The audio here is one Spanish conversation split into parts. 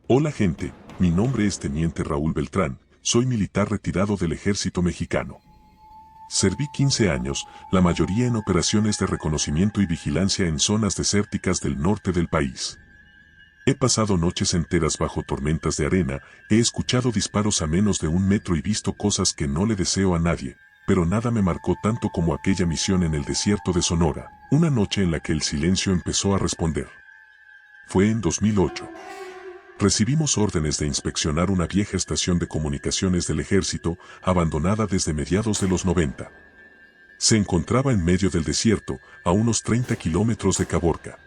Hola gente, mi nombre es Teniente Raúl Beltrán, soy militar retirado del ejército mexicano. Serví 15 años, la mayoría en operaciones de reconocimiento y vigilancia en zonas desérticas del norte del país. He pasado noches enteras bajo tormentas de arena, he escuchado disparos a menos de 1 metro y visto cosas que no le deseo a nadie, pero nada me marcó tanto como aquella misión en el desierto de Sonora, una noche en la que el silencio empezó a responder. Fue en 2008. Recibimos órdenes de inspeccionar una vieja estación de comunicaciones del ejército, abandonada desde mediados de los 90. Se encontraba en medio del desierto, a unos 30 kilómetros de Caborca.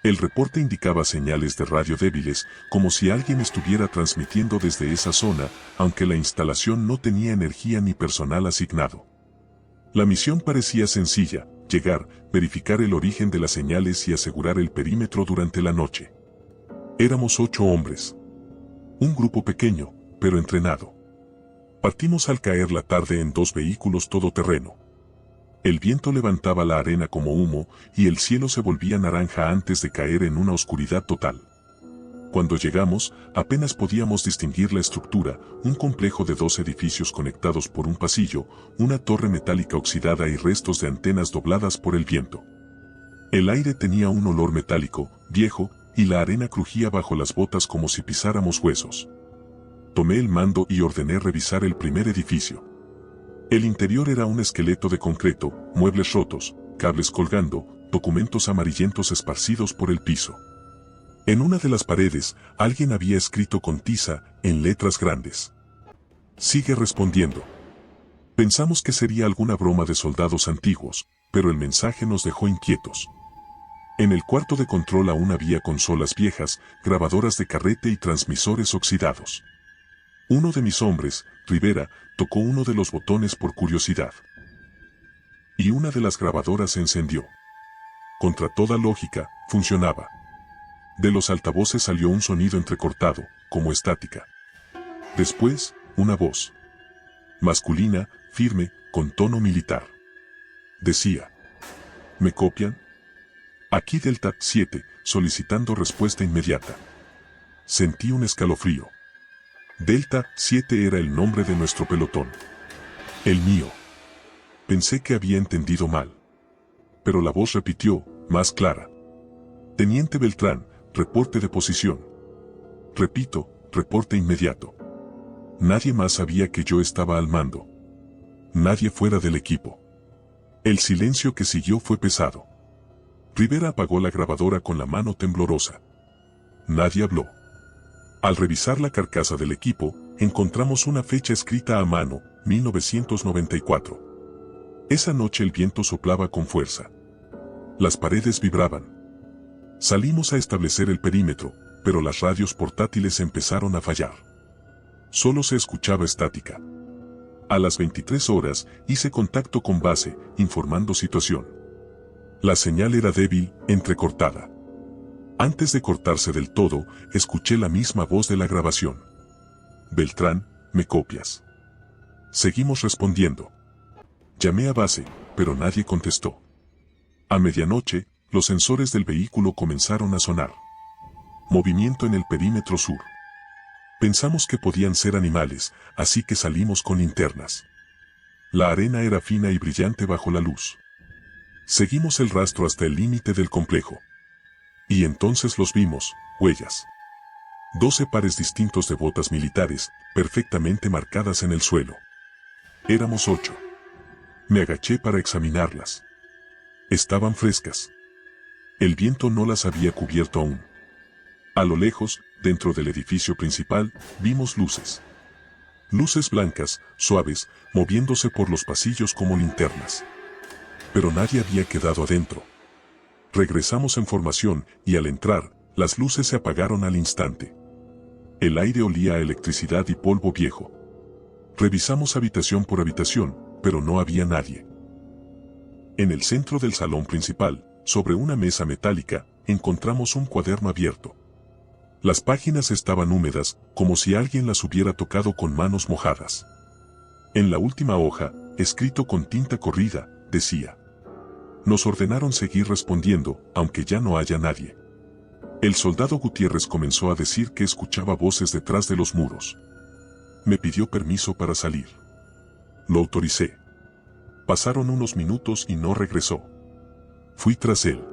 El reporte indicaba señales de radio débiles, como si alguien estuviera transmitiendo desde esa zona, aunque la instalación no tenía energía ni personal asignado. La misión parecía sencilla: llegar, verificar el origen de las señales y asegurar el perímetro durante la noche. Éramos 8 hombres. Un grupo pequeño, pero entrenado. Partimos al caer la tarde en 2 vehículos todoterreno. El viento levantaba la arena como humo y el cielo se volvía naranja antes de caer en una oscuridad total. Cuando llegamos, apenas podíamos distinguir la estructura: un complejo de 2 edificios conectados por un pasillo, una torre metálica oxidada y restos de antenas dobladas por el viento. El aire tenía un olor metálico, viejo, y la arena crujía bajo las botas como si pisáramos huesos. Tomé el mando y ordené revisar el primer edificio. El interior era un esqueleto de concreto, muebles rotos, cables colgando, documentos amarillentos esparcidos por el piso. En una de las paredes, alguien había escrito con tiza, en letras grandes: "Sigue respondiendo". Pensamos que sería alguna broma de soldados antiguos, pero el mensaje nos dejó inquietos. En el cuarto de control aún había consolas viejas, grabadoras de carrete y transmisores oxidados. Uno de mis hombres, Rivera, tocó uno de los botones por curiosidad. Y una de las grabadoras se encendió. Contra toda lógica, funcionaba. De los altavoces salió un sonido entrecortado, como estática. Después, una voz. Masculina, firme, con tono militar. Decía: ¿me copian? Aquí Delta 7, solicitando respuesta inmediata. Sentí un escalofrío. Delta 7 era el nombre de nuestro pelotón. El mío. Pensé que había entendido mal. Pero la voz repitió, más clara: Teniente Beltrán, reporte de posición. Repito, reporte inmediato. Nadie más sabía que yo estaba al mando. Nadie fuera del equipo. El silencio que siguió fue pesado. Rivera apagó la grabadora con la mano temblorosa. Nadie habló. Al revisar la carcasa del equipo, encontramos una fecha escrita a mano: 1994. Esa noche el viento soplaba con fuerza. Las paredes vibraban. Salimos a establecer el perímetro, pero las radios portátiles empezaron a fallar. Solo se escuchaba estática. A las 23 horas, hice contacto con base, informando situación. La señal era débil, entrecortada. Antes de cortarse del todo, escuché la misma voz de la grabación. Beltrán, ¿me copias? Seguimos respondiendo. Llamé a base, pero nadie contestó. A medianoche, los sensores del vehículo comenzaron a sonar. Movimiento en el perímetro sur. Pensamos que podían ser animales, así que salimos con linternas. La arena era fina y brillante bajo la luz. Seguimos el rastro hasta el límite del complejo. Y entonces los vimos: huellas. 12 pares distintos de botas militares, perfectamente marcadas en el suelo. Éramos 8. Me agaché para examinarlas. Estaban frescas. El viento no las había cubierto aún. A lo lejos, dentro del edificio principal, vimos luces. Luces blancas, suaves, moviéndose por los pasillos como linternas. Pero nadie había quedado adentro. Regresamos en formación, y al entrar, las luces se apagaron al instante. El aire olía a electricidad y polvo viejo. Revisamos habitación por habitación, pero no había nadie. En el centro del salón principal, sobre una mesa metálica, encontramos un cuaderno abierto. Las páginas estaban húmedas, como si alguien las hubiera tocado con manos mojadas. En la última hoja, escrito con tinta corrida, decía: nos ordenaron seguir respondiendo, aunque ya no haya nadie. El soldado Gutiérrez comenzó a decir que escuchaba voces detrás de los muros. Me pidió permiso para salir. Lo autoricé. Pasaron unos minutos y no regresó. Fui tras él.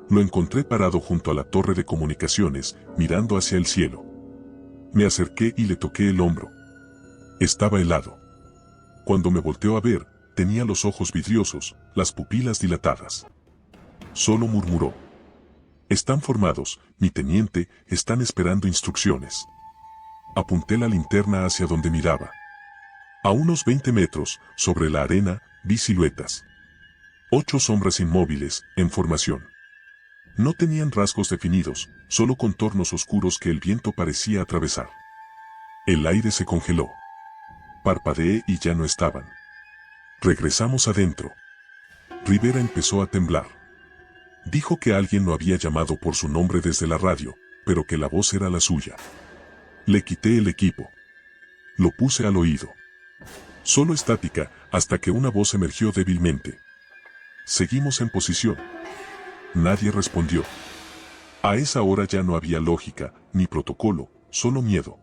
Lo encontré parado junto a la torre de comunicaciones, mirando hacia el cielo. Me acerqué y le toqué el hombro. Estaba helado. Cuando me volteó a ver, tenía los ojos vidriosos, las pupilas dilatadas. Solo murmuró: «Están formados, mi teniente, están esperando instrucciones». Apunté la linterna hacia donde miraba. A unos 20 metros, sobre la arena, vi siluetas. 8 sombras inmóviles, en formación. No tenían rasgos definidos, solo contornos oscuros que el viento parecía atravesar. El aire se congeló. Parpadeé y ya no estaban. Regresamos adentro. Rivera empezó a temblar. Dijo que alguien lo había llamado por su nombre desde la radio, pero que la voz era la suya. Le quité el equipo. Lo puse al oído. Solo estática, hasta que una voz emergió débilmente. Seguimos en posición. Nadie respondió. A esa hora ya no había lógica, ni protocolo, solo miedo.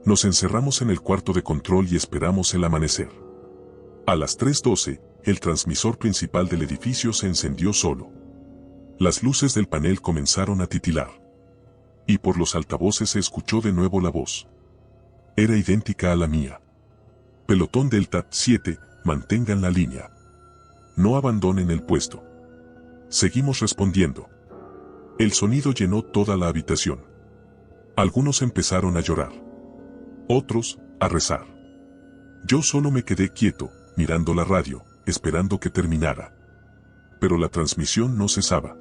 Nos encerramos en el cuarto de control y esperamos el amanecer. A las 3:12, el transmisor principal del edificio se encendió solo. Las luces del panel comenzaron a titilar. Y por los altavoces se escuchó de nuevo la voz. Era idéntica a la mía. Pelotón Delta 7, mantengan la línea. No abandonen el puesto. Seguimos respondiendo. El sonido llenó toda la habitación. Algunos empezaron a llorar. Otros, a rezar. Yo solo me quedé quieto, mirando la radio, esperando que terminara. Pero la transmisión no cesaba.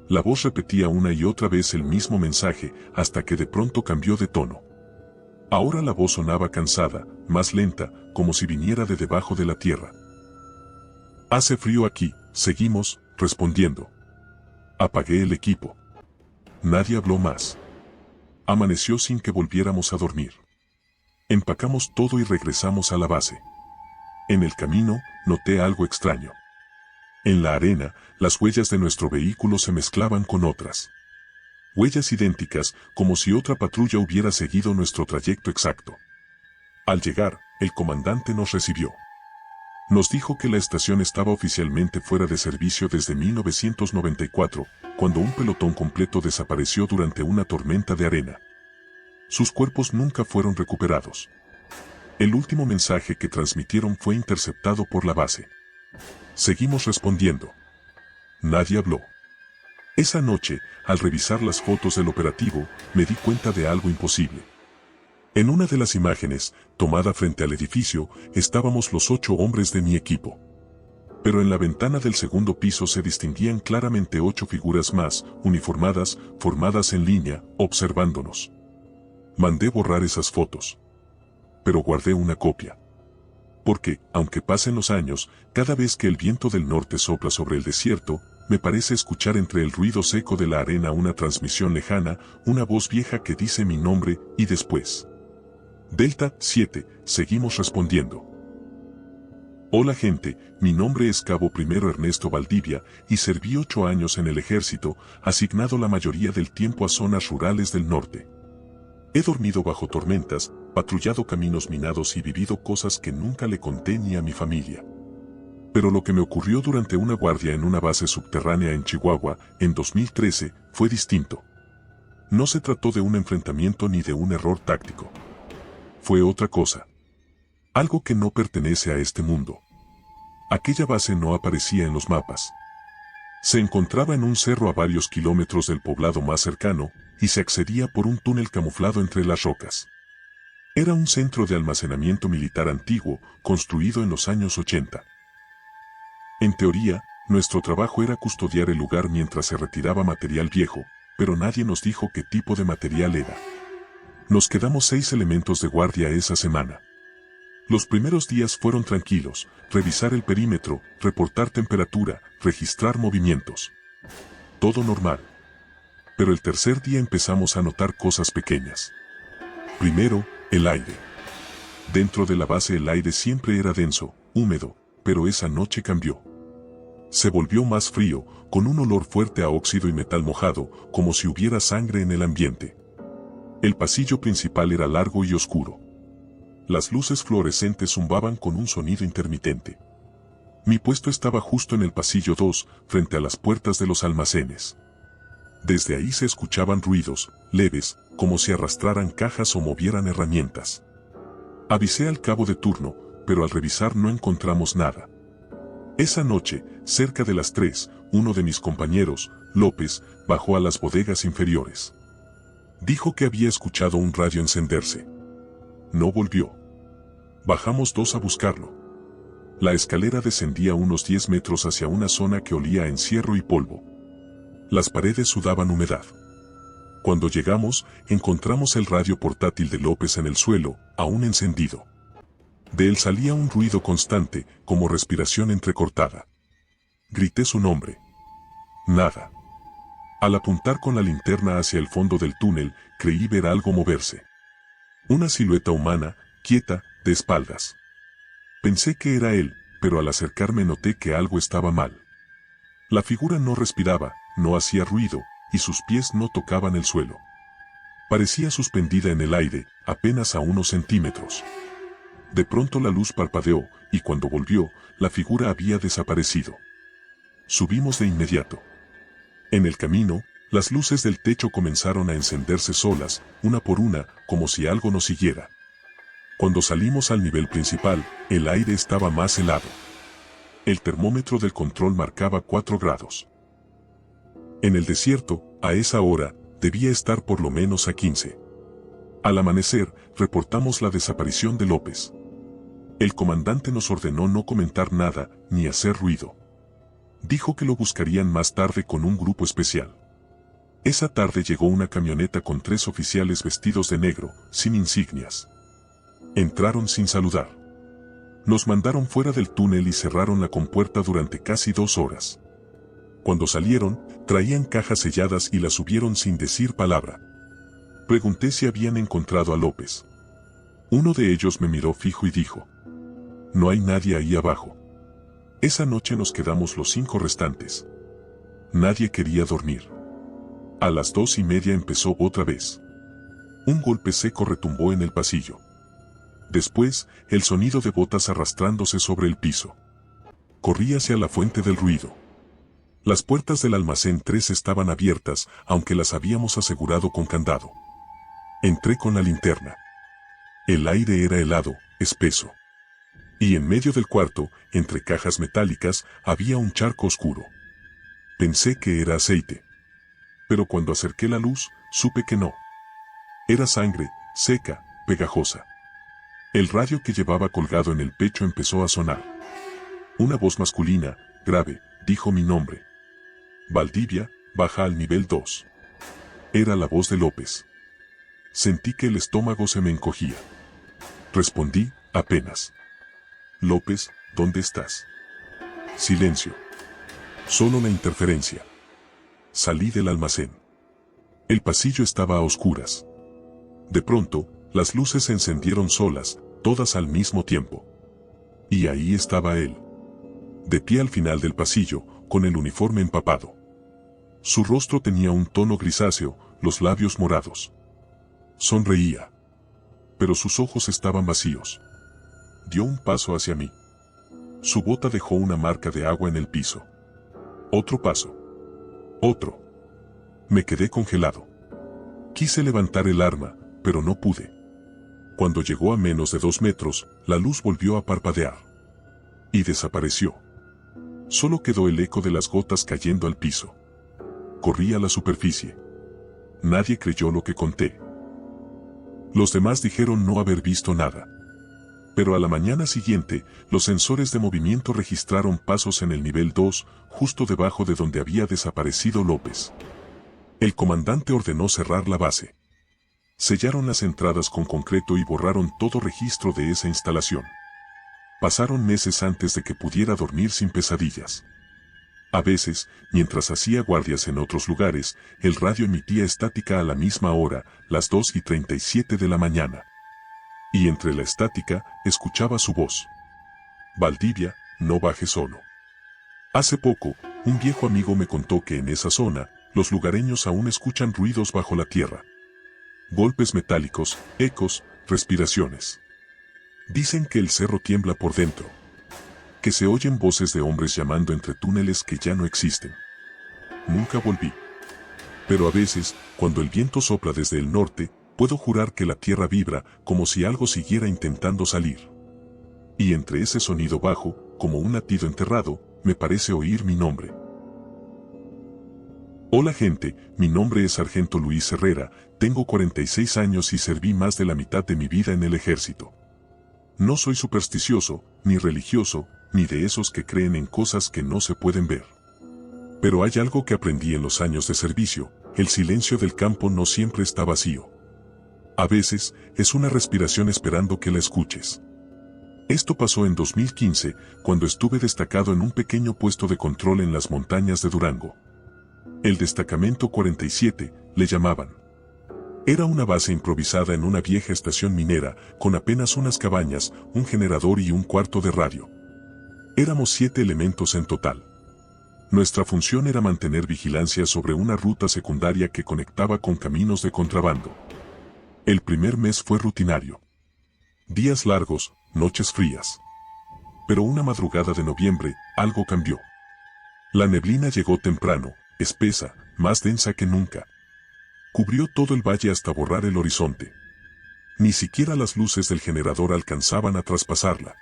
La voz repetía una y otra vez el mismo mensaje, hasta que de pronto cambió de tono. Ahora la voz sonaba cansada, más lenta, como si viniera de debajo de la tierra. Hace frío aquí, seguimos, respondiendo. Apagué el equipo. Nadie habló más. Amaneció sin que volviéramos a dormir. Empacamos todo y regresamos a la base. En el camino, noté algo extraño. En la arena, las huellas de nuestro vehículo se mezclaban con otras. Huellas idénticas, como si otra patrulla hubiera seguido nuestro trayecto exacto. Al llegar, el comandante nos recibió. Nos dijo que la estación estaba oficialmente fuera de servicio desde 1994, cuando un pelotón completo desapareció durante una tormenta de arena. Sus cuerpos nunca fueron recuperados. El último mensaje que transmitieron fue interceptado por la base. Seguimos respondiendo. Nadie habló. Esa noche, al revisar las fotos del operativo, me di cuenta de algo imposible. En una de las imágenes, tomada frente al edificio, estábamos los 8 hombres de mi equipo. Pero en la ventana del segundo piso se distinguían claramente 8 figuras más, uniformadas, formadas en línea, observándonos. Mandé borrar esas fotos. Pero guardé una copia. Porque, aunque pasen los años, cada vez que el viento del norte sopla sobre el desierto, me parece escuchar entre el ruido seco de la arena una transmisión lejana, una voz vieja que dice mi nombre, y después. Delta 7, seguimos respondiendo. Hola gente, mi nombre es Cabo Primero Ernesto Valdivia, y serví 8 años en el ejército, asignado la mayoría del tiempo a zonas rurales del norte. He dormido bajo tormentas, patrullado caminos minados y vivido cosas que nunca le conté ni a mi familia. Pero lo que me ocurrió durante una guardia en una base subterránea en Chihuahua, en 2013, fue distinto. No se trató de un enfrentamiento ni de un error táctico. Fue otra cosa. Algo que no pertenece a este mundo. Aquella base no aparecía en los mapas. Se encontraba en un cerro a varios kilómetros del poblado más cercano, y se accedía por un túnel camuflado entre las rocas. Era un centro de almacenamiento militar antiguo, construido en los años 80. En teoría, nuestro trabajo era custodiar el lugar mientras se retiraba material viejo, pero nadie nos dijo qué tipo de material era. Nos quedamos 6 elementos de guardia esa semana. Los primeros días fueron tranquilos, revisar el perímetro, reportar temperatura, registrar movimientos. Todo normal. Pero el tercer día empezamos a notar cosas pequeñas. Primero, el aire. Dentro de la base el aire siempre era denso, húmedo, pero esa noche cambió. Se volvió más frío, con un olor fuerte a óxido y metal mojado, como si hubiera sangre en el ambiente. El pasillo principal era largo y oscuro. Las luces fluorescentes zumbaban con un sonido intermitente. Mi puesto estaba justo en el pasillo 2, frente a las puertas de los almacenes. Desde ahí se escuchaban ruidos, leves, como si arrastraran cajas o movieran herramientas. Avisé al cabo de turno, pero al revisar no encontramos nada. Esa noche, cerca de las 3, uno de mis compañeros, López, bajó a las bodegas inferiores. Dijo que había escuchado un radio encenderse. No volvió. Bajamos 2 a buscarlo. La escalera descendía unos 10 metros hacia una zona que olía a encierro y polvo. Las paredes sudaban humedad. Cuando llegamos, encontramos el radio portátil de López en el suelo, aún encendido. De él salía un ruido constante, como respiración entrecortada. Grité su nombre. Nada. Al apuntar con la linterna hacia el fondo del túnel, creí ver algo moverse. Una silueta humana, quieta, de espaldas. Pensé que era él, pero al acercarme noté que algo estaba mal. La figura no respiraba, no hacía ruido, y sus pies no tocaban el suelo. Parecía suspendida en el aire, apenas a unos centímetros. De pronto la luz parpadeó, y cuando volvió, la figura había desaparecido. Subimos de inmediato. En el camino, las luces del techo comenzaron a encenderse solas, una por una, como si algo nos siguiera. Cuando salimos al nivel principal, el aire estaba más helado. El termómetro del control marcaba 4 grados. En el desierto, a esa hora, debía estar por lo menos a 15. Al amanecer, reportamos la desaparición de López. El comandante nos ordenó no comentar nada, ni hacer ruido. Dijo que lo buscarían más tarde con un grupo especial. Esa tarde llegó una camioneta con 3 oficiales vestidos de negro, sin insignias. Entraron sin saludar. Nos mandaron fuera del túnel y cerraron la compuerta durante casi 2 horas. Cuando salieron, traían cajas selladas y las subieron sin decir palabra. Pregunté si habían encontrado a López. Uno de ellos me miró fijo y dijo: «No hay nadie ahí abajo». Esa noche nos quedamos los 5 restantes. Nadie quería dormir. A las 2:30 empezó otra vez. Un golpe seco retumbó en el pasillo. Después, el sonido de botas arrastrándose sobre el piso. Corrí hacia la fuente del ruido. Las puertas del almacén 3 estaban abiertas, aunque las habíamos asegurado con candado. Entré con la linterna. El aire era helado, espeso. Y en medio del cuarto, entre cajas metálicas, había un charco oscuro. Pensé que era aceite. Pero cuando acerqué la luz, supe que no. Era sangre, seca, pegajosa. El radio que llevaba colgado en el pecho empezó a sonar. Una voz masculina, grave, dijo mi nombre. «Valdivia, baja al nivel 2». Era la voz de López. Sentí que el estómago se me encogía. Respondí, apenas. «López, ¿dónde estás?» Silencio. Solo la interferencia. Salí del almacén. El pasillo estaba a oscuras. De pronto, las luces se encendieron solas, todas al mismo tiempo. Y ahí estaba él. De pie al final del pasillo, con el uniforme empapado. Su rostro tenía un tono grisáceo, los labios morados. Sonreía. Pero sus ojos estaban vacíos. Dio un paso hacia mí. Su bota dejó una marca de agua en el piso. Otro paso. Otro. Me quedé congelado. Quise levantar el arma, pero no pude. Cuando llegó a menos de 2 metros, la luz volvió a parpadear. Y desapareció. Solo quedó el eco de las gotas cayendo al piso. Corrí a la superficie. Nadie creyó lo que conté. Los demás dijeron no haber visto nada. Pero a la mañana siguiente, los sensores de movimiento registraron pasos en el nivel 2, justo debajo de donde había desaparecido López. El comandante ordenó cerrar la base. Sellaron las entradas con concreto y borraron todo registro de esa instalación. Pasaron meses antes de que pudiera dormir sin pesadillas. A veces, mientras hacía guardias en otros lugares, el radio emitía estática a la misma hora, las 2:37 de la mañana. Y entre la estática, escuchaba su voz. «Valdivia, no baje solo». Hace poco, un viejo amigo me contó que en esa zona, los lugareños aún escuchan ruidos bajo la tierra. Golpes metálicos, ecos, respiraciones. Dicen que el cerro tiembla por dentro. Que se oyen voces de hombres llamando entre túneles que ya no existen. Nunca volví. Pero a veces, cuando el viento sopla desde el norte, puedo jurar que la tierra vibra como si algo siguiera intentando salir. Y entre ese sonido bajo, como un latido enterrado, me parece oír mi nombre. Hola gente, mi nombre es Sargento Luis Herrera, tengo 46 años y serví más de la mitad de mi vida en el ejército. No soy supersticioso, ni religioso, ni de esos que creen en cosas que no se pueden ver. Pero hay algo que aprendí en los años de servicio, el silencio del campo no siempre está vacío. A veces, es una respiración esperando que la escuches. Esto pasó en 2015, cuando estuve destacado en un pequeño puesto de control en las montañas de Durango. El destacamento 47, le llamaban. Era una base improvisada en una vieja estación minera, con apenas unas cabañas, un generador y un cuarto de radio. Éramos 7 elementos en total. Nuestra función era mantener vigilancia sobre una ruta secundaria que conectaba con caminos de contrabando. El primer mes fue rutinario. Días largos, noches frías. Pero una madrugada de noviembre, algo cambió. La neblina llegó temprano, espesa, más densa que nunca. Cubrió todo el valle hasta borrar el horizonte. Ni siquiera las luces del generador alcanzaban a traspasarla.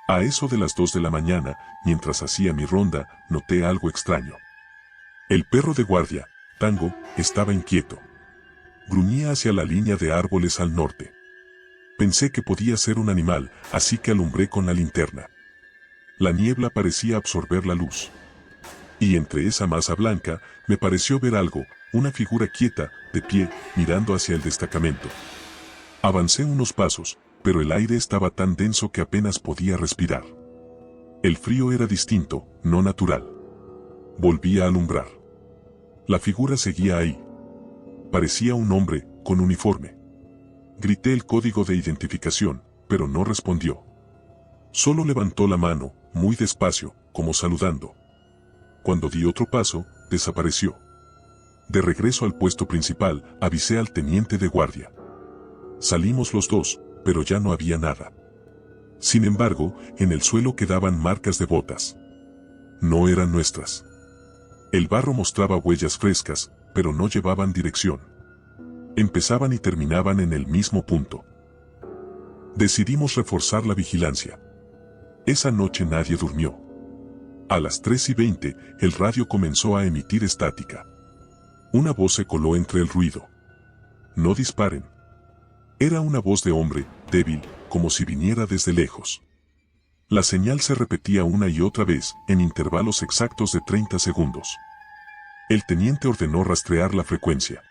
A eso de las 2 de la mañana, mientras hacía mi ronda, noté algo extraño. El perro de guardia, Tango, estaba inquieto. Gruñía hacia la línea de árboles al norte. Pensé que podía ser un animal, así que alumbré con la linterna. La niebla parecía absorber la luz. Y entre esa masa blanca, me pareció ver algo, una figura quieta, de pie, mirando hacia el destacamento. Avancé unos pasos, pero el aire estaba tan denso que apenas podía respirar. El frío era distinto, no natural. Volví a alumbrar. La figura seguía ahí. Parecía un hombre, con uniforme. Grité el código de identificación, pero no respondió. Solo levantó la mano, muy despacio, como saludando. Cuando di otro paso, desapareció. De regreso al puesto principal, avisé al teniente de guardia. Salimos los dos, pero ya no había nada. Sin embargo, en el suelo quedaban marcas de botas. No eran nuestras. El barro mostraba huellas frescas, pero no llevaban dirección. Empezaban y terminaban en el mismo punto. Decidimos reforzar la vigilancia. Esa noche nadie durmió. A las 3:20, el radio comenzó a emitir estática. Una voz se coló entre el ruido. No disparen. Era una voz de hombre, débil, como si viniera desde lejos. La señal se repetía una y otra vez, en intervalos exactos de 30 segundos. El teniente ordenó rastrear la frecuencia.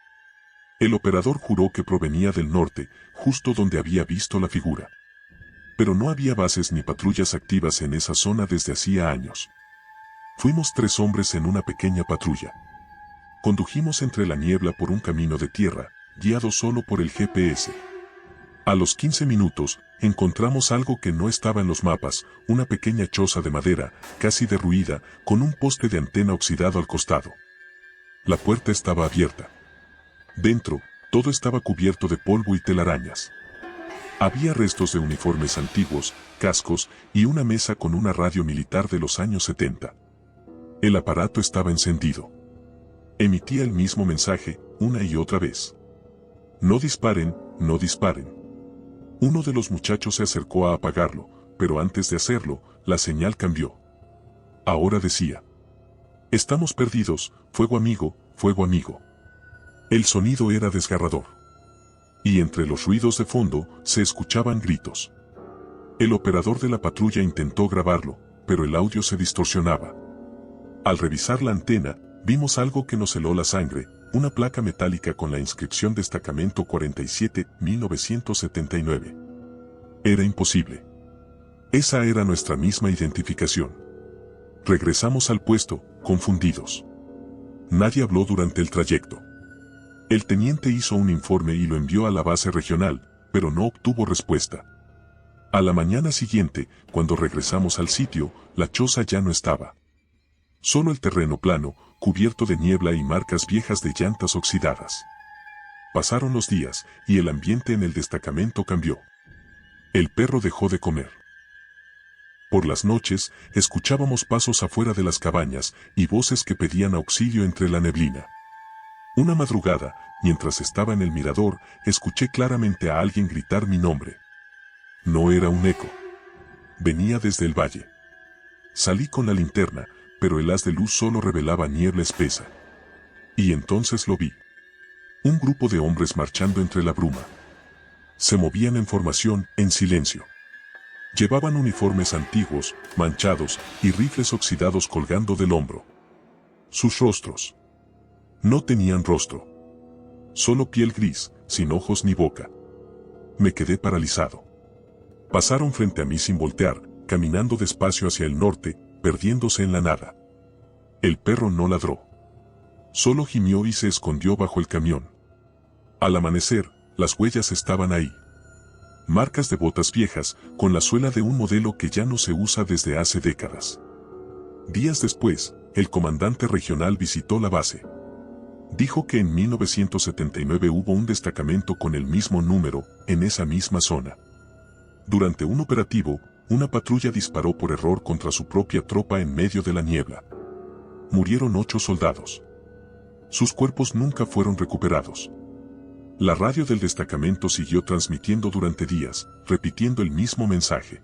El operador juró que provenía del norte, justo donde había visto la figura. Pero no había bases ni patrullas activas en esa zona desde hacía años. Fuimos 3 hombres en una pequeña patrulla. Condujimos entre la niebla por un camino de tierra, guiado solo por el GPS. A los 15 minutos, encontramos algo que no estaba en los mapas, una pequeña choza de madera, casi derruida, con un poste de antena oxidado al costado. La puerta estaba abierta. Dentro, todo estaba cubierto de polvo y telarañas. Había restos de uniformes antiguos, cascos y una mesa con una radio militar de los años 70. El aparato estaba encendido. Emitía el mismo mensaje, una y otra vez. No disparen, no disparen. Uno de los muchachos se acercó a apagarlo, pero antes de hacerlo, la señal cambió. Ahora decía: estamos perdidos, fuego amigo, fuego amigo. El sonido era desgarrador. Y entre los ruidos de fondo, se escuchaban gritos. El operador de la patrulla intentó grabarlo, pero el audio se distorsionaba. Al revisar la antena, vimos algo que nos heló la sangre, una placa metálica con la inscripción Destacamento 47, 1979. Era imposible. Esa era nuestra misma identificación. Regresamos al puesto, confundidos. Nadie habló durante el trayecto. El teniente hizo un informe y lo envió a la base regional, pero no obtuvo respuesta. A la mañana siguiente, cuando regresamos al sitio, la choza ya no estaba. Solo el terreno plano, cubierto de niebla y marcas viejas de llantas oxidadas. Pasaron los días, y el ambiente en el destacamento cambió. El perro dejó de comer. Por las noches, escuchábamos pasos afuera de las cabañas, y voces que pedían auxilio entre la neblina. Una madrugada, mientras estaba en el mirador, escuché claramente a alguien gritar mi nombre. No era un eco. Venía desde el valle. Salí con la linterna, pero el haz de luz solo revelaba niebla espesa. Y entonces lo vi. Un grupo de hombres marchando entre la bruma. Se movían en formación, en silencio. Llevaban uniformes antiguos, manchados, y rifles oxidados colgando del hombro. Sus rostros. No tenían rostro. Solo piel gris, sin ojos ni boca. Me quedé paralizado. Pasaron frente a mí sin voltear, caminando despacio hacia el norte, perdiéndose en la nada. El perro no ladró. Solo gimió y se escondió bajo el camión. Al amanecer, las huellas estaban ahí. Marcas de botas viejas, con la suela de un modelo que ya no se usa desde hace décadas. Días después, el comandante regional visitó la base. Dijo que en 1979 hubo un destacamento con el mismo número, en esa misma zona. Durante un operativo, una patrulla disparó por error contra su propia tropa en medio de la niebla. Murieron 8 soldados. Sus cuerpos nunca fueron recuperados. La radio del destacamento siguió transmitiendo durante días, repitiendo el mismo mensaje.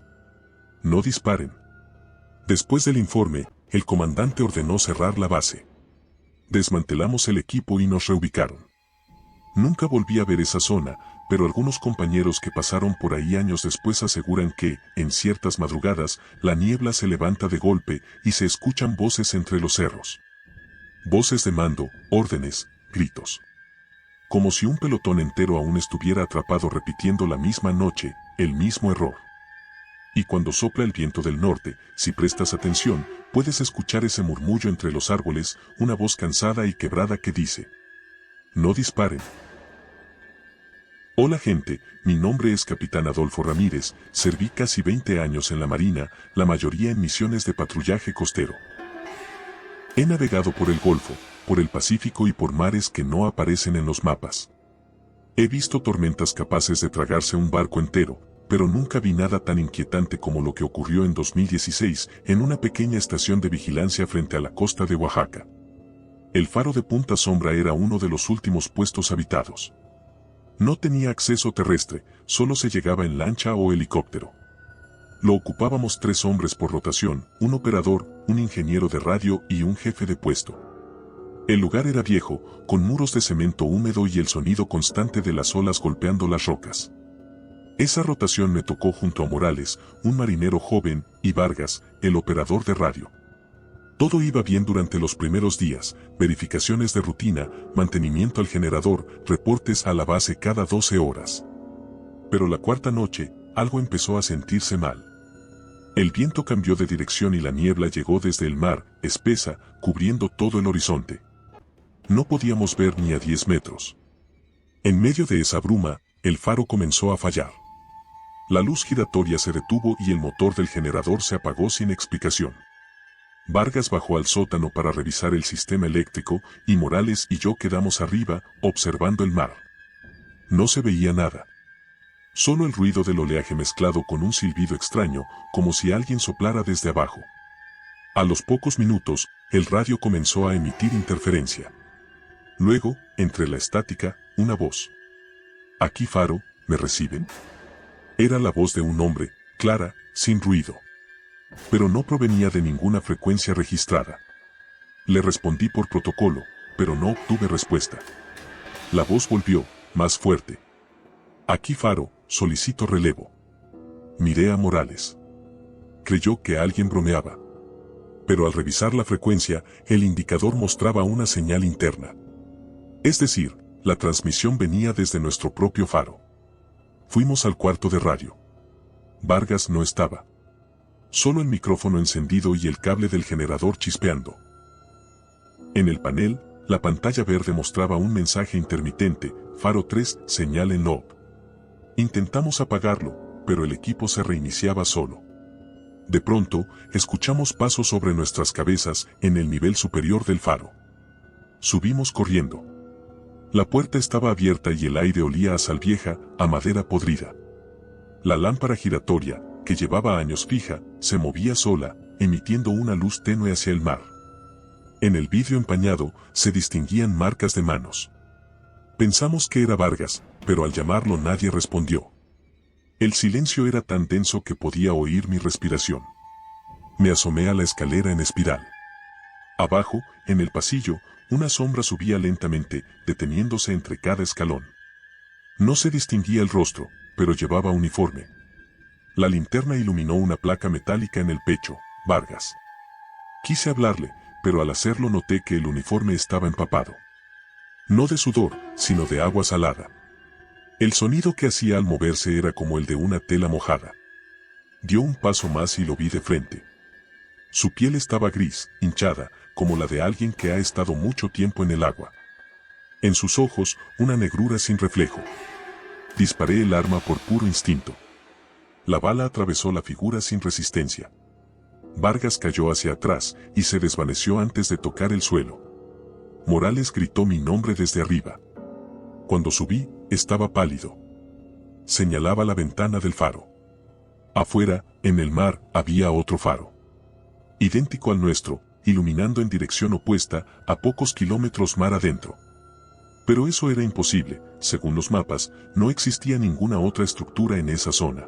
No disparen. Después del informe, el comandante ordenó cerrar la base. Desmantelamos el equipo y nos reubicaron. Nunca volví a ver esa zona, pero algunos compañeros que pasaron por ahí años después aseguran que, en ciertas madrugadas, la niebla se levanta de golpe y se escuchan voces entre los cerros. Voces de mando, órdenes, gritos. Como si un pelotón entero aún estuviera atrapado repitiendo la misma noche, el mismo error. Y cuando sopla el viento del norte, si prestas atención, puedes escuchar ese murmullo entre los árboles, una voz cansada y quebrada que dice: no disparen. Hola gente, mi nombre es Capitán Adolfo Ramírez, serví casi 20 años en la Marina, la mayoría en misiones de patrullaje costero. He navegado por el Golfo, por el Pacífico y por mares que no aparecen en los mapas. He visto tormentas capaces de tragarse un barco entero, pero nunca vi nada tan inquietante como lo que ocurrió en 2016 en una pequeña estación de vigilancia frente a la costa de Oaxaca. El faro de Punta Sombra era uno de los últimos puestos habitados. No tenía acceso terrestre, solo se llegaba en lancha o helicóptero. Lo ocupábamos 3 hombres por rotación, un operador, un ingeniero de radio y un jefe de puesto. El lugar era viejo, con muros de cemento húmedo y el sonido constante de las olas golpeando las rocas. Esa rotación me tocó junto a Morales, un marinero joven, y Vargas, el operador de radio. Todo iba bien durante los primeros días, verificaciones de rutina, mantenimiento al generador, reportes a la base cada 12 horas. Pero la cuarta noche, algo empezó a sentirse mal. El viento cambió de dirección y la niebla llegó desde el mar, espesa, cubriendo todo el horizonte. No podíamos ver ni a 10 metros. En medio de esa bruma, el faro comenzó a fallar. La luz giratoria se detuvo y el motor del generador se apagó sin explicación. Vargas bajó al sótano para revisar el sistema eléctrico, y Morales y yo quedamos arriba, observando el mar. No se veía nada. Solo el ruido del oleaje mezclado con un silbido extraño, como si alguien soplara desde abajo. A los pocos minutos, el radio comenzó a emitir interferencia. Luego, entre la estática, una voz. «Aquí Faro, ¿me reciben?». Era la voz de un hombre, clara, sin ruido. Pero no provenía de ninguna frecuencia registrada. Le respondí por protocolo, pero no obtuve respuesta. La voz volvió, más fuerte. «Aquí Faro, solicito relevo». Miré a Morales. Creyó que alguien bromeaba. Pero al revisar la frecuencia, el indicador mostraba una señal interna. Es decir, la transmisión venía desde nuestro propio faro. Fuimos al cuarto de radio. Vargas no estaba. Solo el micrófono encendido y el cable del generador chispeando. En el panel, la pantalla verde mostraba un mensaje intermitente: Faro 3, señal en loop. Intentamos apagarlo, pero el equipo se reiniciaba solo. De pronto, escuchamos pasos sobre nuestras cabezas en el nivel superior del faro. Subimos corriendo. La puerta estaba abierta y el aire olía a sal vieja, a madera podrida. La lámpara giratoria, que llevaba años fija, se movía sola, emitiendo una luz tenue hacia el mar. En el vidrio empañado se distinguían marcas de manos. Pensamos que era Vargas, pero al llamarlo nadie respondió. El silencio era tan denso que podía oír mi respiración. Me asomé a la escalera en espiral. Abajo, en el pasillo, una sombra subía lentamente, deteniéndose entre cada escalón. No se distinguía el rostro, pero llevaba uniforme. La linterna iluminó una placa metálica en el pecho, Vargas. Quise hablarle, pero al hacerlo noté que el uniforme estaba empapado. No de sudor, sino de agua salada. El sonido que hacía al moverse era como el de una tela mojada. Dio un paso más y lo vi de frente. Su piel estaba gris, hinchada, como la de alguien que ha estado mucho tiempo en el agua. En sus ojos, una negrura sin reflejo. Disparé el arma por puro instinto. La bala atravesó la figura sin resistencia. Vargas cayó hacia atrás y se desvaneció antes de tocar el suelo. Morales gritó mi nombre desde arriba. Cuando subí, estaba pálido. Señalaba la ventana del faro. Afuera, en el mar, había otro faro. Idéntico al nuestro, iluminando en dirección opuesta, a pocos kilómetros mar adentro. Pero eso era imposible, según los mapas, no existía ninguna otra estructura en esa zona.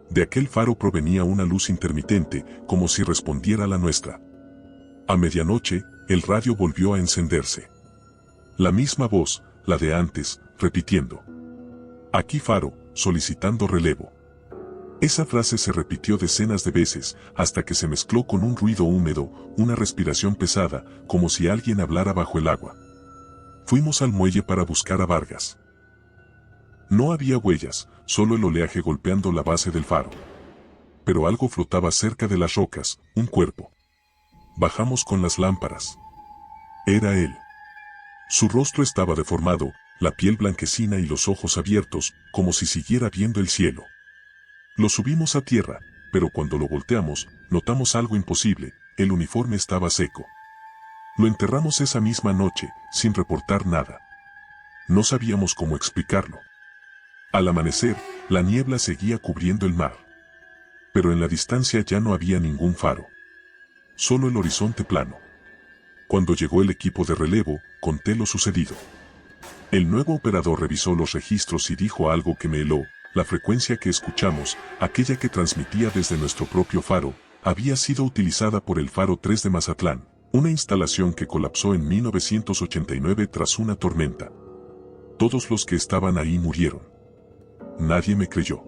De aquel faro provenía una luz intermitente, como si respondiera a la nuestra. A medianoche, el radio volvió a encenderse. La misma voz, la de antes, repitiendo. Aquí faro, solicitando relevo. Esa frase se repitió decenas de veces, hasta que se mezcló con un ruido húmedo, una respiración pesada, como si alguien hablara bajo el agua. Fuimos al muelle para buscar a Vargas. No había huellas, solo el oleaje golpeando la base del faro. Pero algo flotaba cerca de las rocas, un cuerpo. Bajamos con las lámparas. Era él. Su rostro estaba deformado, la piel blanquecina y los ojos abiertos, como si siguiera viendo el cielo. Lo subimos a tierra, pero cuando lo volteamos, notamos algo imposible, el uniforme estaba seco. Lo enterramos esa misma noche, sin reportar nada. No sabíamos cómo explicarlo. Al amanecer, la niebla seguía cubriendo el mar. Pero en la distancia ya no había ningún faro. Solo el horizonte plano. Cuando llegó el equipo de relevo, conté lo sucedido. El nuevo operador revisó los registros y dijo algo que me heló. La frecuencia que escuchamos, aquella que transmitía desde nuestro propio faro, había sido utilizada por el Faro 3 de Mazatlán, una instalación que colapsó en 1989 tras una tormenta. Todos los que estaban ahí murieron. Nadie me creyó.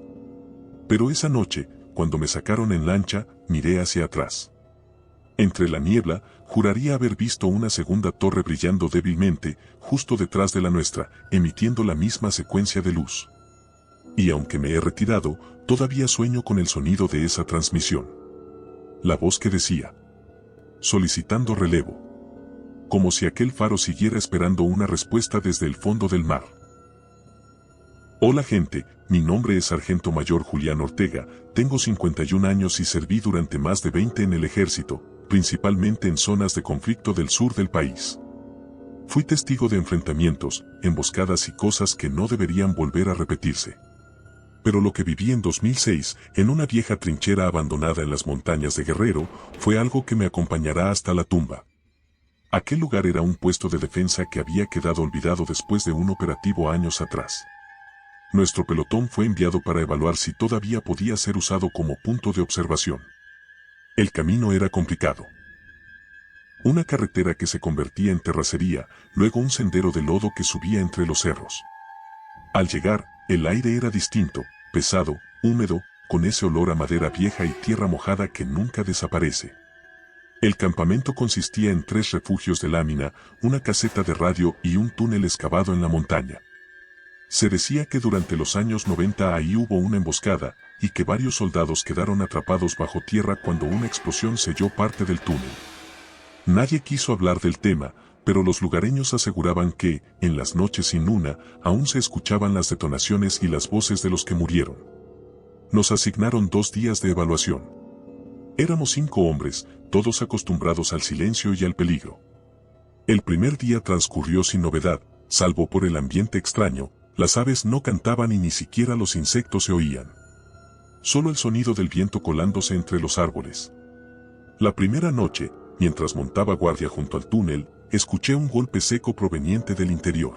Pero esa noche, cuando me sacaron en lancha, miré hacia atrás. Entre la niebla, juraría haber visto una segunda torre brillando débilmente, justo detrás de la nuestra, emitiendo la misma secuencia de luz. Y aunque me he retirado, todavía sueño con el sonido de esa transmisión. La voz que decía, solicitando relevo. Como si aquel faro siguiera esperando una respuesta desde el fondo del mar. Hola gente, mi nombre es Sargento Mayor Julián Ortega, tengo 51 años y serví durante más de 20 en el ejército, principalmente en zonas de conflicto del sur del país. Fui testigo de enfrentamientos, emboscadas y cosas que no deberían volver a repetirse. Pero lo que viví en 2006, en una vieja trinchera abandonada en las montañas de Guerrero, fue algo que me acompañará hasta la tumba. Aquel lugar era un puesto de defensa que había quedado olvidado después de un operativo años atrás. Nuestro pelotón fue enviado para evaluar si todavía podía ser usado como punto de observación. El camino era complicado. Una carretera que se convertía en terracería, luego un sendero de lodo que subía entre los cerros. Al llegar, el aire era distinto, pesado, húmedo, con ese olor a madera vieja y tierra mojada que nunca desaparece. El campamento consistía en 3 refugios de lámina, una caseta de radio y un túnel excavado en la montaña. Se decía que durante los años 90 ahí hubo una emboscada, y que varios soldados quedaron atrapados bajo tierra cuando una explosión selló parte del túnel. Nadie quiso hablar del tema, pero los lugareños aseguraban que, en las noches sin luna, aún se escuchaban las detonaciones y las voces de los que murieron. Nos asignaron 2 días de evaluación. Éramos 5 hombres, todos acostumbrados al silencio y al peligro. El primer día transcurrió sin novedad, salvo por el ambiente extraño, las aves no cantaban y ni siquiera los insectos se oían. Solo el sonido del viento colándose entre los árboles. La primera noche, mientras montaba guardia junto al túnel, escuché un golpe seco proveniente del interior.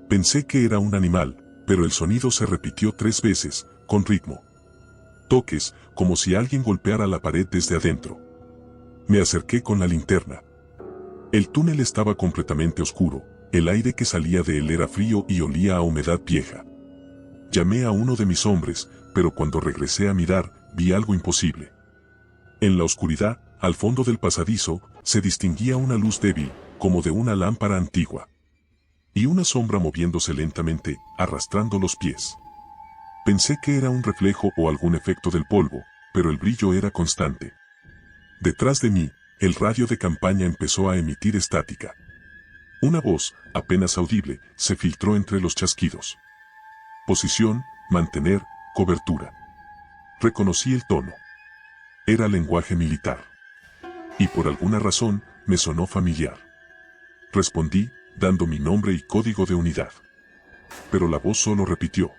Pensé que era un animal, pero el sonido se repitió 3 veces, con ritmo. Toques, como si alguien golpeara la pared desde adentro. Me acerqué con la linterna. El túnel estaba completamente oscuro, el aire que salía de él era frío y olía a humedad vieja. Llamé a uno de mis hombres, pero cuando regresé a mirar, vi algo imposible. En la oscuridad, al fondo del pasadizo, se distinguía una luz débil, como de una lámpara antigua. Y una sombra moviéndose lentamente, arrastrando los pies. Pensé que era un reflejo o algún efecto del polvo, pero el brillo era constante. Detrás de mí, el radio de campaña empezó a emitir estática. Una voz, apenas audible, se filtró entre los chasquidos. Posición, mantener, cobertura. Reconocí el tono. Era lenguaje militar. Y por alguna razón, me sonó familiar. Respondí, dando mi nombre y código de unidad. Pero la voz solo repitió.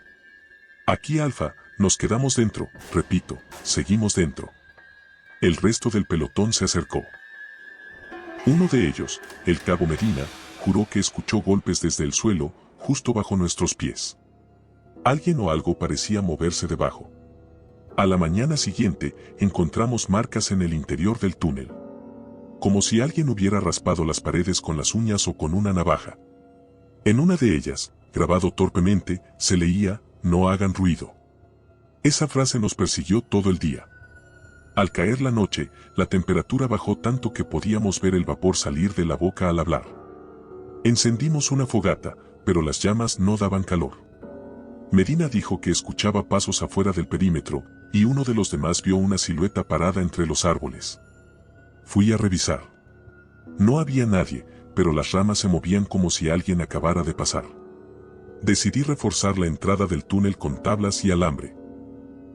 Aquí Alfa, nos quedamos dentro, repito, seguimos dentro. El resto del pelotón se acercó. Uno de ellos, el cabo Medina, juró que escuchó golpes desde el suelo, justo bajo nuestros pies. Alguien o algo parecía moverse debajo. A la mañana siguiente, encontramos marcas en el interior del túnel. Como si alguien hubiera raspado las paredes con las uñas o con una navaja. En una de ellas, grabado torpemente, se leía, no hagan ruido. Esa frase nos persiguió todo el día. Al caer la noche, la temperatura bajó tanto que podíamos ver el vapor salir de la boca al hablar. Encendimos una fogata, pero las llamas no daban calor. Medina dijo que escuchaba pasos afuera del perímetro, y uno de los demás vio una silueta parada entre los árboles. Fui a revisar. No había nadie, pero las ramas se movían como si alguien acabara de pasar. Decidí reforzar la entrada del túnel con tablas y alambre.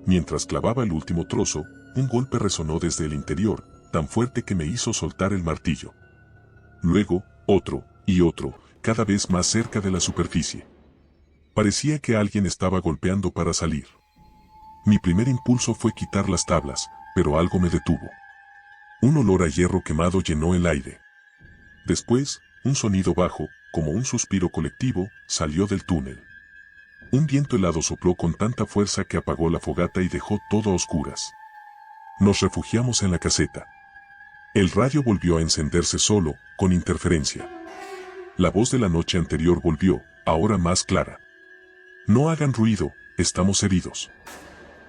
Mientras clavaba el último trozo, un golpe resonó desde el interior, tan fuerte que me hizo soltar el martillo. Luego, otro, y otro, cada vez más cerca de la superficie. Parecía que alguien estaba golpeando para salir. Mi primer impulso fue quitar las tablas, pero algo me detuvo. Un olor a hierro quemado llenó el aire. Después, un sonido bajo, como un suspiro colectivo, salió del túnel. Un viento helado sopló con tanta fuerza que apagó la fogata y dejó todo a oscuras. Nos refugiamos en la caseta. El radio volvió a encenderse solo, con interferencia. La voz de la noche anterior volvió, ahora más clara. No hagan ruido, estamos heridos.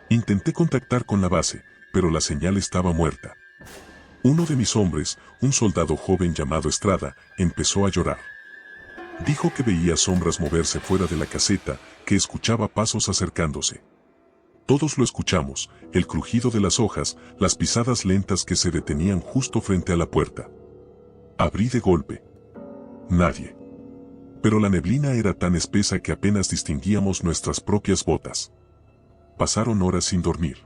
Intenté contactar con la base, pero la señal estaba muerta. Uno de mis hombres, un soldado joven llamado Estrada, empezó a llorar. Dijo que veía sombras moverse fuera de la caseta, que escuchaba pasos acercándose. Todos lo escuchamos, el crujido de las hojas, las pisadas lentas que se detenían justo frente a la puerta. Abrí de golpe. Nadie. Pero la neblina era tan espesa que apenas distinguíamos nuestras propias botas. Pasaron horas sin dormir.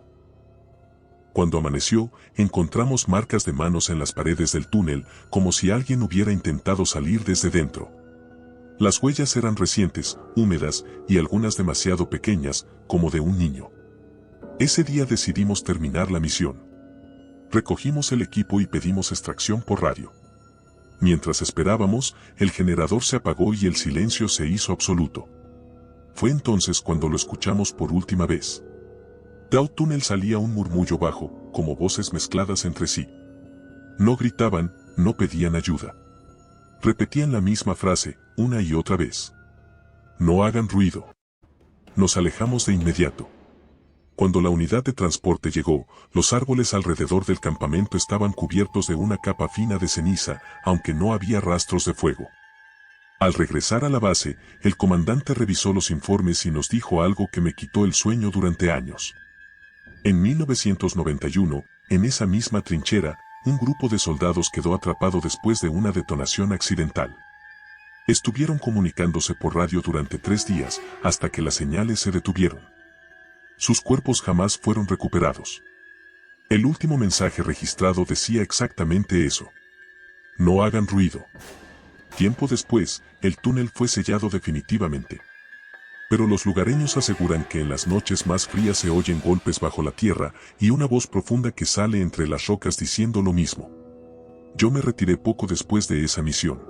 Cuando amaneció, encontramos marcas de manos en las paredes del túnel, como si alguien hubiera intentado salir desde dentro. Las huellas eran recientes, húmedas, y algunas demasiado pequeñas, como de un niño. Ese día decidimos terminar la misión. Recogimos el equipo y pedimos extracción por radio. Mientras esperábamos, el generador se apagó y el silencio se hizo absoluto. Fue entonces cuando lo escuchamos por última vez. Del túnel salía un murmullo bajo, como voces mezcladas entre sí. No gritaban, no pedían ayuda. Repetían la misma frase, una y otra vez. No hagan ruido. Nos alejamos de inmediato. Cuando la unidad de transporte llegó, los árboles alrededor del campamento estaban cubiertos de una capa fina de ceniza, aunque no había rastros de fuego. Al regresar a la base, el comandante revisó los informes y nos dijo algo que me quitó el sueño durante años. En 1991, en esa misma trinchera, un grupo de soldados quedó atrapado después de una detonación accidental. Estuvieron comunicándose por radio durante 3 días, hasta que las señales se detuvieron. Sus cuerpos jamás fueron recuperados. El último mensaje registrado decía exactamente eso. No hagan ruido. Tiempo después, el túnel fue sellado definitivamente. Pero los lugareños aseguran que en las noches más frías se oyen golpes bajo la tierra y una voz profunda que sale entre las rocas diciendo lo mismo. Yo me retiré poco después de esa misión.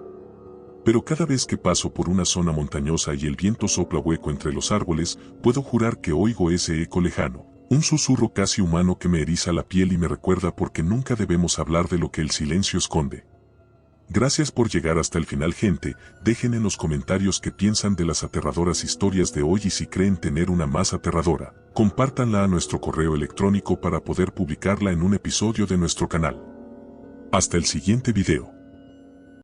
Pero cada vez que paso por una zona montañosa y el viento sopla hueco entre los árboles, puedo jurar que oigo ese eco lejano, un susurro casi humano que me eriza la piel y me recuerda porque nunca debemos hablar de lo que el silencio esconde. Gracias por llegar hasta el final, gente. Dejen en los comentarios qué piensan de las aterradoras historias de hoy y si creen tener una más aterradora. Compártanla a nuestro correo electrónico para poder publicarla en un episodio de nuestro canal. Hasta el siguiente video.